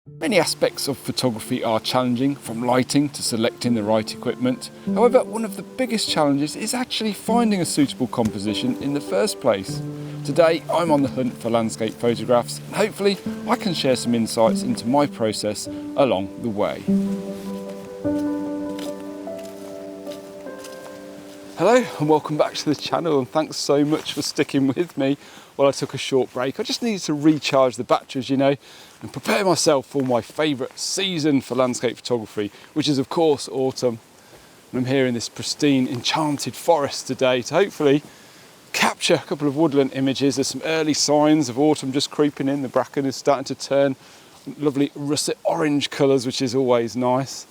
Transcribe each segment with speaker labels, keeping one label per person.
Speaker 1: Many aspects of photography are challenging, from lighting to selecting the right equipment. However, one of the biggest challenges is actually finding a suitable composition in the first place. Today, I'm on the hunt for landscape photographs, and hopefully I can share some insights into my process along the way. Hello and welcome back to the channel, and thanks so much for sticking with me while I took a short break. I just needed to recharge the batteries, and prepare myself for my favourite season for landscape photography, which is of course autumn. And I'm here in this pristine, enchanted forest today to hopefully capture a couple of woodland images. There's some early signs of autumn just creeping in. The bracken is starting to turn lovely russet orange colours, which is always nice.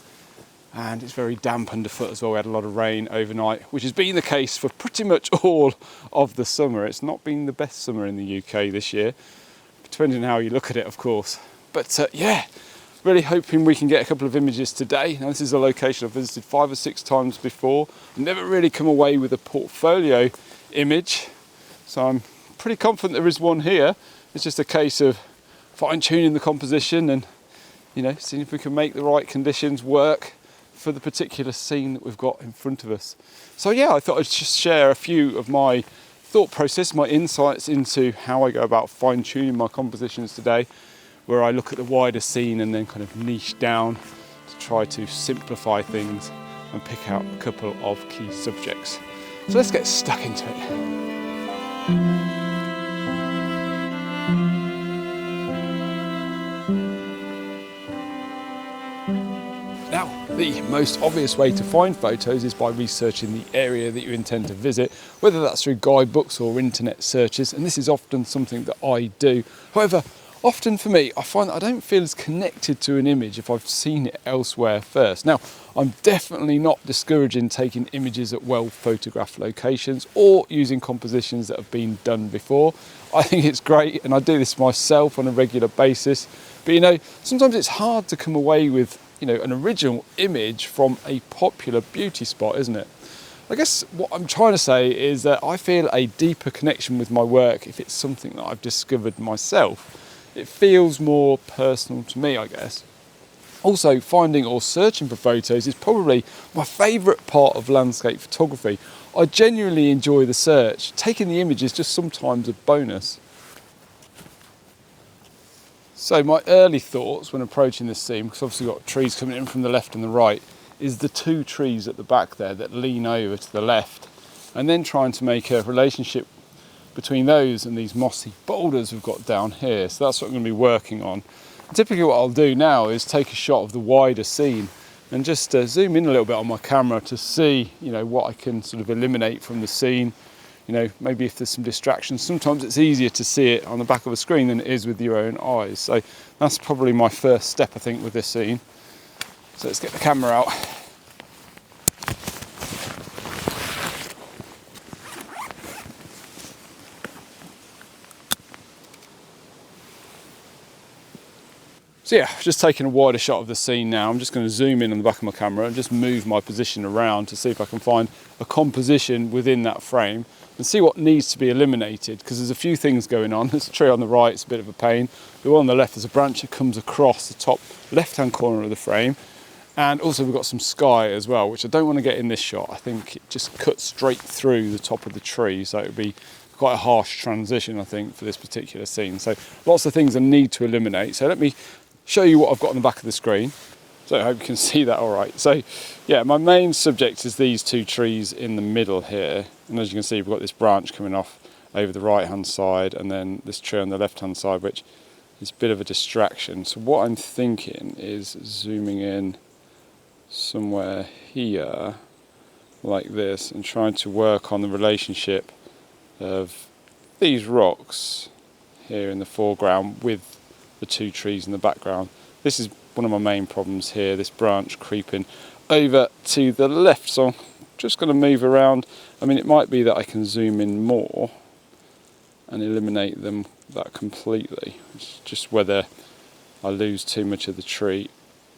Speaker 1: And it's very damp underfoot as well. We had a lot of rain overnight, which has been the case for pretty much all of the summer. It's not been the best summer in the UK this year, depending on how you look at it, of course. But yeah, really hoping we can get a couple of images today. Now, this is a location I've visited 5 or 6 times before. I've never really come away with a portfolio image, so I'm pretty confident there is one here. It's just a case of fine-tuning the composition and, seeing if we can make the right conditions work for the particular scene that we've got in front of us. So yeah, I thought I'd just share a few of my thought process, my insights into how I go about fine-tuning my compositions today, where I look at the wider scene and then kind of niche down to try to simplify things and pick out a couple of key subjects. So let's get stuck into it. Now, the most obvious way to find photos is by researching the area that you intend to visit, whether that's through guidebooks or internet searches, and this is often something that I do. However, often for me, I find that I don't feel as connected to an image if I've seen it elsewhere first. Now, I'm definitely not discouraging taking images at well-photographed locations or using compositions that have been done before. I think it's great, and I do this myself on a regular basis. But sometimes it's hard to come away with an original image from a popular beauty spot, isn't it? I guess what I'm trying to say is that I feel a deeper connection with my work if it's something that I've discovered myself. It feels more personal to me, I guess. Also, finding or searching for photos is probably my favourite part of landscape photography. I genuinely enjoy the search. Taking the image is just sometimes a bonus. So my early thoughts when approaching this scene, because obviously we've got trees coming in from the left and the right, is the 2 trees at the back there that lean over to the left, and then trying to make a relationship between those and these mossy boulders we've got down here. So that's what I'm going to be working on. And typically what I'll do now is take a shot of the wider scene and just zoom in a little bit on my camera to see what I can sort of eliminate from the scene. Maybe if there's some distractions, sometimes it's easier to see it on the back of a screen than it is with your own eyes. So that's probably my first step, I think, with this scene. So let's get the camera out. So yeah, just taking a wider shot of the scene now. I'm just going to zoom in on the back of my camera and just move my position around to see if I can find a composition within that frame and see what needs to be eliminated, because there's a few things going on. There's a tree on the right, it's a bit of a pain. The one on the left, there's a branch that comes across the top left-hand corner of the frame. And also we've got some sky as well, which I don't want to get in this shot. I think it just cuts straight through the top of the tree, so it would be quite a harsh transition, I think, for this particular scene. So lots of things I need to eliminate. So let me show you what I've got on the back of the screen. So I hope you can see that all right. So yeah, my main subject is these 2 trees in the middle here. And as you can see, we've got this branch coming off over the right-hand side and then this tree on the left-hand side, which is a bit of a distraction. So what I'm thinking is zooming in somewhere here like this and trying to work on the relationship of these rocks here in the foreground with the 2 trees in the background. This is one of my main problems here, this branch creeping over to the left. So I'm just going to move around. I mean, it might be that I can zoom in more and eliminate that completely. It's just whether I lose too much of the tree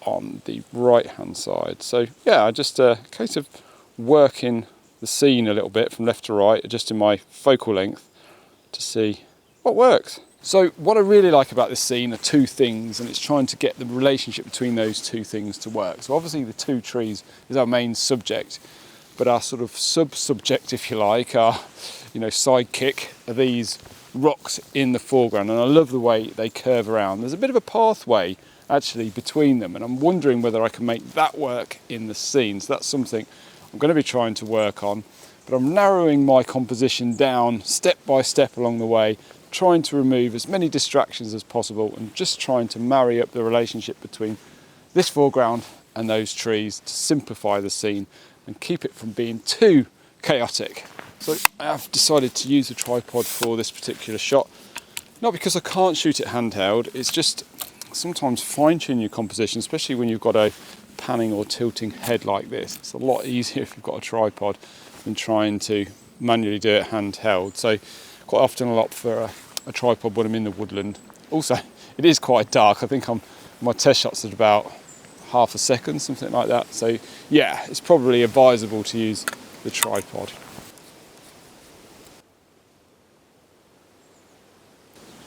Speaker 1: on the right hand side. So yeah, just a case of working the scene a little bit from left to right, adjusting my focal length to see what works. So what I really like about this scene are two things, and it's trying to get the relationship between those two things to work. So obviously the two trees is our main subject, but our sort of sub-subject, if you like, our sidekick are these rocks in the foreground, and I love the way they curve around. There's a bit of a pathway actually between them, and I'm wondering whether I can make that work in the scene. So that's something I'm going to be trying to work on, but I'm narrowing my composition down step by step along the way, trying to remove as many distractions as possible and just trying to marry up the relationship between this foreground and those trees to simplify the scene and keep it from being too chaotic. So I have decided to use a tripod for this particular shot, not because I can't shoot it handheld, it's just sometimes fine-tune your composition, especially when you've got a panning or tilting head like this. It's a lot easier if you've got a tripod than trying to manually do it handheld. So quite often I'll opt for a tripod when I'm in the woodland. Also, it is quite dark. I think my test shot's at about half a second, something like that. So yeah, it's probably advisable to use the tripod.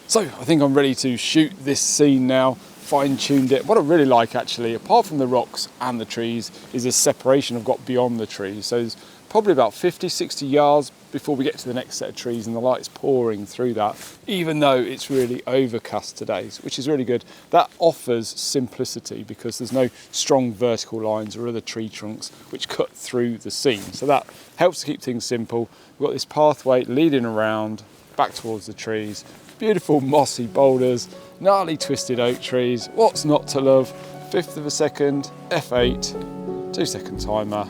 Speaker 1: So I think I'm ready to shoot this scene now, fine-tuned it. What I really like actually, apart from the rocks and the trees, is the separation I've got beyond the trees. So there's probably about 50, 60 yards before we get to the next set of trees, and the light's pouring through that, even though it's really overcast today, which is really good. That offers simplicity because there's no strong vertical lines or other tree trunks which cut through the scene. So that helps to keep things simple. We've got this pathway leading around back towards the trees. Beautiful mossy boulders, gnarly twisted oak trees. What's not to love? 1/5 of a second, F8, 2-second timer.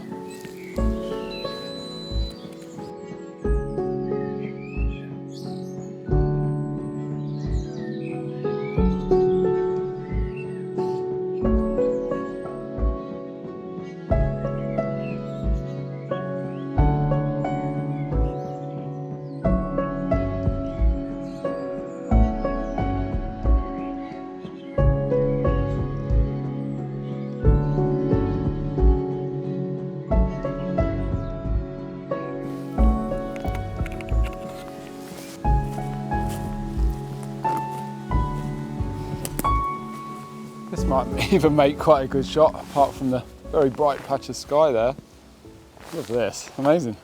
Speaker 1: This might even make quite a good shot, apart from the very bright patch of sky there. Look at this, amazing.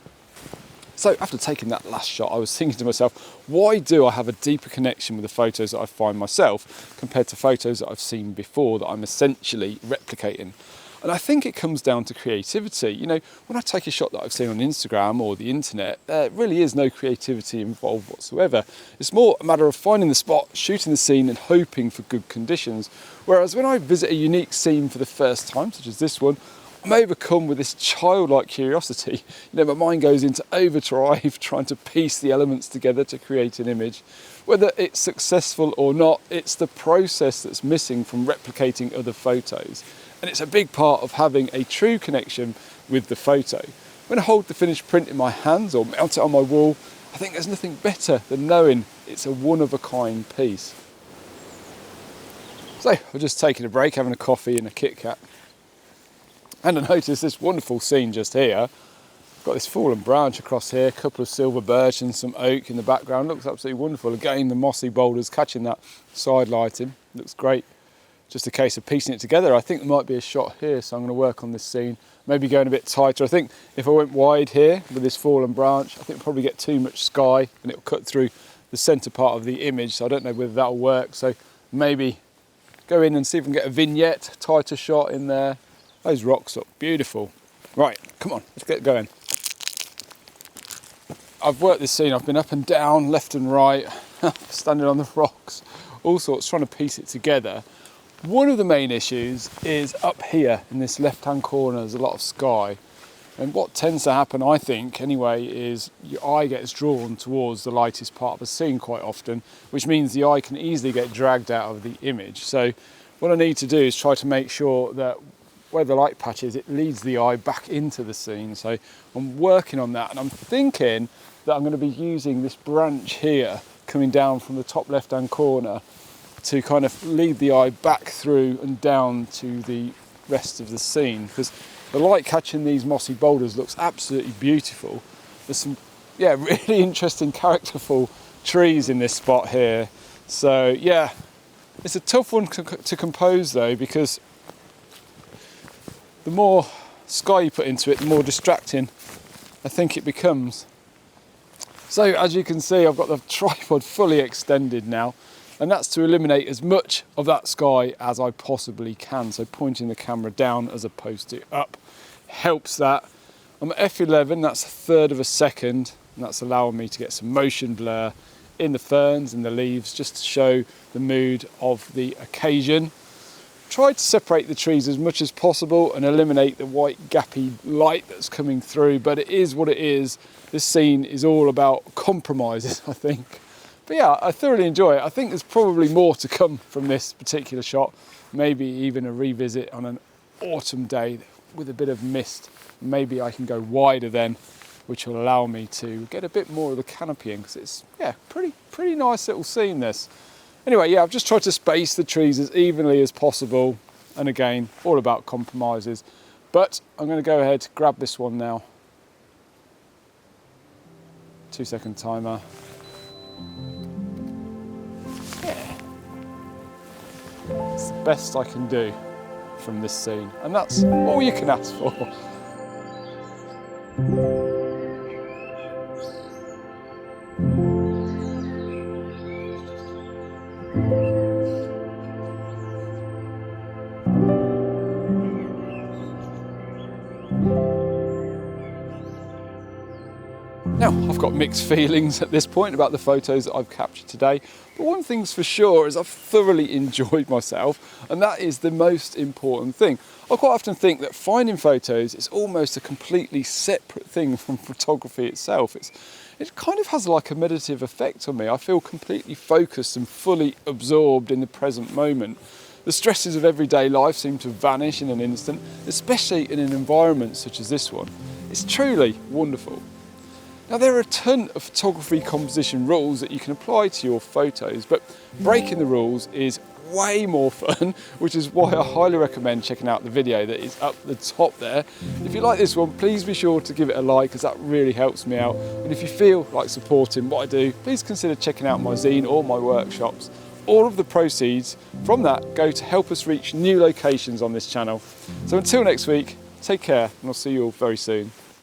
Speaker 1: So after taking that last shot, I was thinking to myself, why do I have a deeper connection with the photos that I find myself compared to photos that I've seen before that I'm essentially replicating? And I think it comes down to creativity. You know, when I take a shot that I've seen on Instagram or the internet, there really is no creativity involved whatsoever. It's more a matter of finding the spot, shooting the scene and hoping for good conditions. Whereas when I visit a unique scene for the first time, such as this one, I'm overcome with this childlike curiosity. You know, my mind goes into overdrive trying to piece the elements together to create an image. Whether it's successful or not, it's the process that's missing from replicating other photos. And it's a big part of having a true connection with the photo. When I hold the finished print in my hands or mount it on my wall, I think there's nothing better than knowing it's a one-of-a-kind piece. So I've just taken a break, having a coffee and a Kit Kat. And I noticed this wonderful scene just here. Got this fallen branch across here, a couple of silver birch and some oak in the background. Looks absolutely wonderful. Again, the mossy boulders catching that side lighting. Looks great. Just a case of piecing it together. I think there might be a shot here, so I'm going to work on this scene. Maybe going a bit tighter. I think if I went wide here with this fallen branch, I think I'll probably get too much sky and it'll cut through the centre part of the image. So I don't know whether that'll work. So maybe go in and see if we can get a vignette, tighter shot in there. Those rocks look beautiful. Right, come on, let's get going. I've worked this scene. I've been up and down, left and right, standing on the rocks, all sorts, trying to piece it together. One of the main issues is up here in this left-hand corner, there's a lot of sky. And what tends to happen, I think, anyway, is your eye gets drawn towards the lightest part of the scene quite often, which means the eye can easily get dragged out of the image. So what I need to do is try to make sure that where the light patch is, it leads the eye back into the scene. So I'm working on that, and I'm thinking that I'm going to be using this branch here coming down from the top left-hand corner to kind of lead the eye back through and down to the rest of the scene, because the light catching these mossy boulders looks absolutely beautiful. There's some really interesting characterful trees in this spot here. So yeah, it's a tough one to compose though, because the more sky you put into it, the more distracting I think it becomes. So as you can see, I've got the tripod fully extended now, and that's to eliminate as much of that sky as I possibly can. So pointing the camera down as opposed to up helps that. I'm at f11, that's a third of a second, and that's allowing me to get some motion blur in the ferns and the leaves, just to show the mood of the occasion. Try to separate the trees as much as possible and eliminate the white gappy light that's coming through, but it is what it is. This scene is all about compromises, I think. But yeah, I thoroughly enjoy it. I think there's probably more to come from this particular shot, maybe even a revisit on an autumn day with a bit of mist. Maybe I can go wider then, which will allow me to get a bit more of the canopy in, because it's, yeah, pretty nice little scene this. Anyway, yeah, I've just tried to space the trees as evenly as possible, and again, all about compromises. But I'm going to go ahead, grab this one now. 2-second timer. Yeah, it's the best I can do from this scene, and that's all you can ask for. Now, I've got mixed feelings at this point about the photos that I've captured today, but one thing's for sure is I've thoroughly enjoyed myself, and that is the most important thing. I quite often think that finding photos is almost a completely separate thing from photography itself. It kind of has like a meditative effect on me. I feel completely focused and fully absorbed in the present moment. The stresses of everyday life seem to vanish in an instant, especially in an environment such as this one. It's truly wonderful. Now, there are a ton of photography composition rules that you can apply to your photos, but breaking the rules is way more fun, which is why I highly recommend checking out the video that is up the top there. If you like this one, please be sure to give it a like, because that really helps me out. And if you feel like supporting what I do, please consider checking out my zine or my workshops. All of the proceeds from that go to help us reach new locations on this channel. So until next week, take care, and I'll see you all very soon.